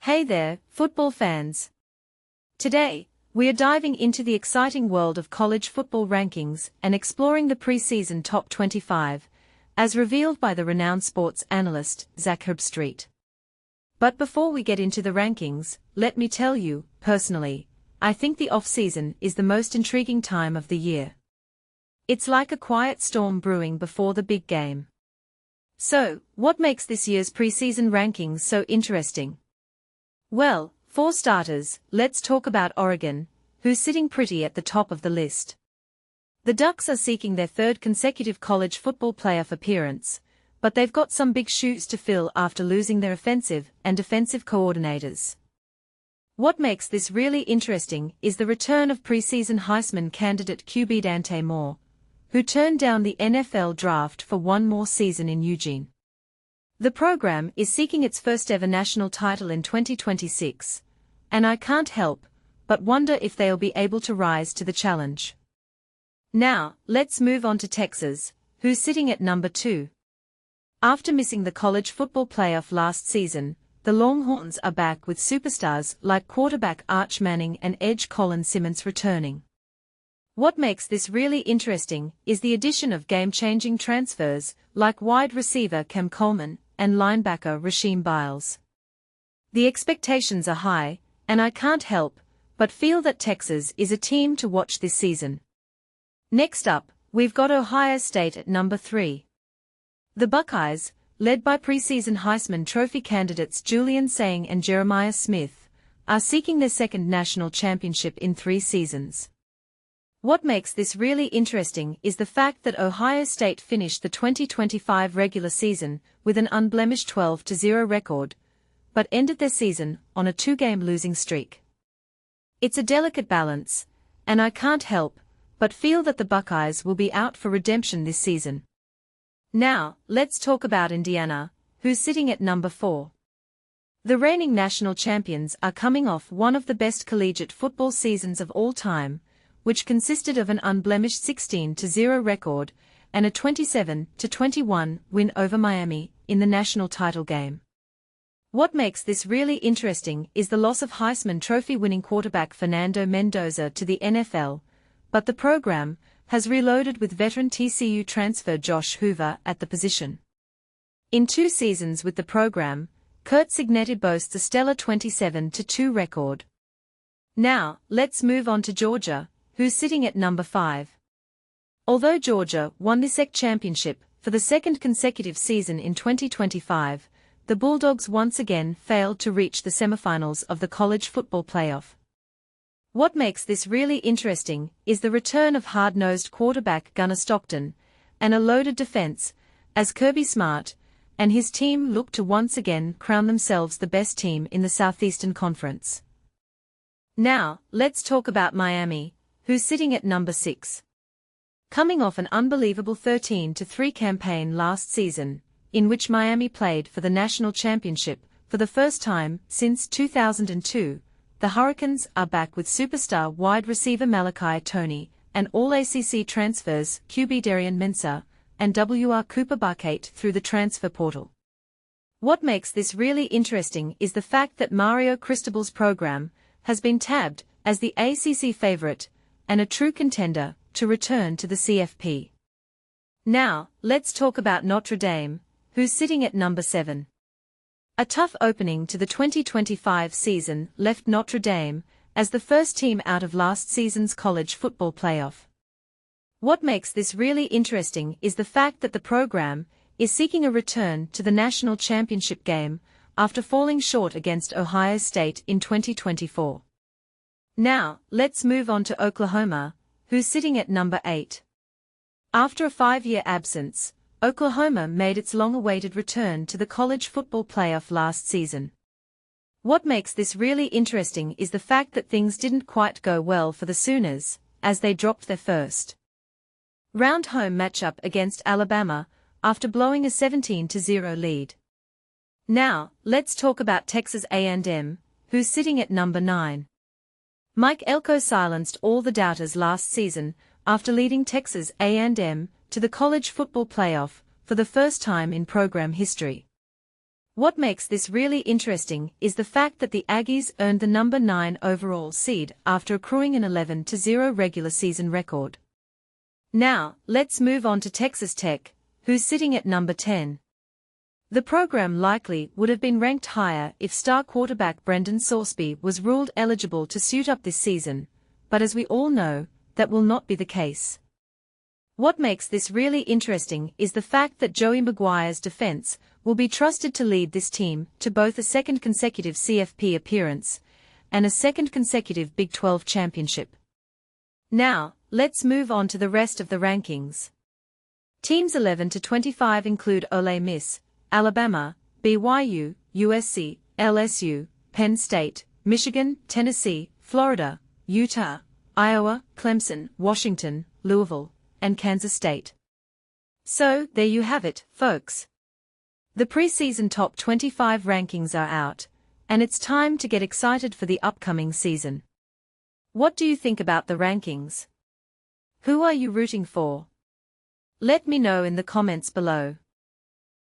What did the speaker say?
Hey there, football fans. Today, we are diving into the exciting world of college football rankings and exploring the preseason top 25, as revealed by the renowned sports analyst, Zak Herbstreit. But before we get into the rankings, let me tell you, personally, I think the off-season is the most intriguing time of the year. It's like a quiet storm brewing before the big game. So, what makes this year's preseason rankings so interesting? Well, for starters, let's talk about Oregon, who's sitting pretty at the top of the list. The Ducks are seeking their third consecutive college football playoff appearance, but they've got some big shoes to fill after losing their offensive and defensive coordinators. What makes this really interesting is the return of preseason Heisman candidate QB Dante Moore, who turned down the NFL draft for one more season in Eugene. The program is seeking its first-ever national title in 2026, and I can't help but wonder if they'll be able to rise to the challenge. Now, let's move on to Texas, who's sitting at number 2. After missing the college football playoff last season, the Longhorns are back with superstars like quarterback Arch Manning and edge Colin Simmons returning. What makes this really interesting is the addition of game-changing transfers like wide receiver Cam Coleman and linebacker Rasheem Biles. The expectations are high, and I can't help but feel that Texas is a team to watch this season. Next up, we've got Ohio State at number 3. The Buckeyes, led by preseason Heisman Trophy candidates Julian Sayin and Jeremiah Smith, are seeking their second national championship in 3 seasons. What makes this really interesting is the fact that Ohio State finished the 2025 regular season with an unblemished 12-0 record, but ended their season on a 2-game losing streak. It's a delicate balance, and I can't help but feel that the Buckeyes will be out for redemption this season. Now, let's talk about Indiana, who's sitting at number 4. The reigning national champions are coming off one of the best collegiate football seasons of all time, which consisted of an unblemished 16-0 record and a 27-21 win over Miami in the national title game. What makes this really interesting is the loss of Heisman Trophy-winning quarterback Fernando Mendoza to the NFL, but the program has reloaded with veteran TCU transfer Josh Hoover at the position. In 2 seasons with the program, Curt Cignetti boasts a stellar 27-2 record. Now, let's move on to Georgia, who's sitting at number 5. Although Georgia won the SEC championship for the second consecutive season in 2025, the Bulldogs once again failed to reach the semifinals of the college football playoff. What makes this really interesting is the return of hard-nosed quarterback Gunnar Stockton and a loaded defense, as Kirby Smart and his team look to once again crown themselves the best team in the Southeastern Conference. Now, let's talk about Miami, who's sitting at number 6. Coming off an unbelievable 13-3 campaign last season, in which Miami played for the national championship for the first time since 2002, the Hurricanes are back with superstar wide receiver Malachi Toney and All-ACC transfers QB Darian Mensah and W.R. Cooper Buckeyes through the transfer portal. What makes this really interesting is the fact that Mario Cristobal's program has been tabbed as the ACC favorite and a true contender to return to the CFP. Now, let's talk about Notre Dame, who's sitting at number 7. A tough opening to the 2025 season left Notre Dame as the first team out of last season's college football playoff. What makes this really interesting is the fact that the program is seeking a return to the national championship game after falling short against Ohio State in 2024. Now, let's move on to Oklahoma, who's sitting at number 8. After a 5-year absence, Oklahoma made its long-awaited return to the college football playoff last season. What makes this really interesting is the fact that things didn't quite go well for the Sooners, as they dropped their first round home matchup against Alabama after blowing a 17-0 lead. Now, let's talk about Texas A&M, who's sitting at number 9. Mike Elko silenced all the doubters last season after leading Texas A&M to the college football playoff for the first time in program history. What makes this really interesting is the fact that the Aggies earned the number 9 overall seed after accruing an 11-0 regular season record. Now, let's move on to Texas Tech, who's sitting at number 10. The program likely would have been ranked higher if star quarterback Brendan Sorsby was ruled eligible to suit up this season, but as we all know, that will not be the case. What makes this really interesting is the fact that Joey Maguire's defense will be trusted to lead this team to both a second consecutive CFP appearance and a second consecutive Big 12 championship. Now, let's move on to the rest of the rankings. Teams 11 to 25 include Ole Miss, Alabama, BYU, USC, LSU, Penn State, Michigan, Tennessee, Florida, Utah, Iowa, Clemson, Washington, Louisville, and Kansas State. So, there you have it, folks. The preseason top 25 rankings are out, and it's time to get excited for the upcoming season. What do you think about the rankings? Who are you rooting for? Let me know in the comments below.